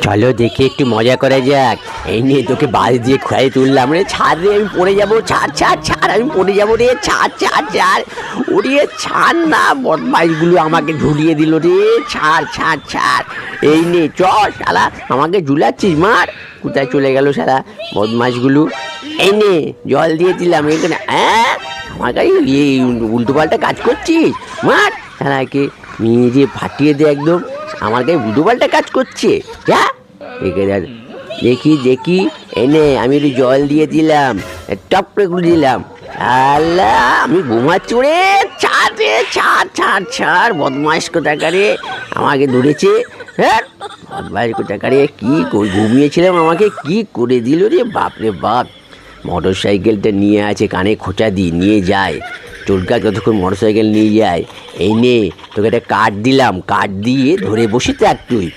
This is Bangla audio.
চলো দেখি একটু মজা করা যাক। এই নিয়ে তোকে বাস দিয়ে খুঁড়াই তুললাম রে, ছাড় রে, আমি পড়ে যাবো, ছাড় ছাড় ছাড়, আমি পড়ে যাবো রে, ছাড় ছাড় ছাড়, ওরে ছাড় না, বদমাইশগুলো আমাকে ঝুলিয়ে দিল রে, ছাড় ছাড় ছাড়। এই নে চল শালা, আমাকে ঝুলাচ্ছিস, মার। কোথায় চলে গেল শালা বদমাইশগুলো? এই নে জল দিয়ে দিলাম এখানে। হ্যাঁ আমার কাছে উল্টো পাল্টা কাজ করছিস, মার শালাকে, নিজে ফাটিয়ে দে একদম। আমার গায়ে উল্টো পাল্টা কাজ করছে, যা এখানে। দেখি দেখি, এনে আমি একটু জল দিয়ে দিলাম, টপ করে গুলে দিলাম। আল্লাহ আমি ঘুমাচ্ছি রে, ছাড় রে, ছাড় ছাড় ছাড়, বদমাইশ কোথাকারে আমাকে ধরেছে। হ্যাঁ বদমাইশ কোথাকারে, কি ঘুমিয়েছিলাম, আমাকে কি করে দিল রে, বাপরে বাপ। মোটর সাইকেলটা নিয়ে আছে, কানে খোঁচা দিয়ে নিয়ে যায়, চোরকা কতক্ষণ মোটর সাইকেল নিয়ে যায়। এই নে তোকে একটা কাঠ দিলাম, কাঠ দিয়ে ধরে বসে থাক তুই।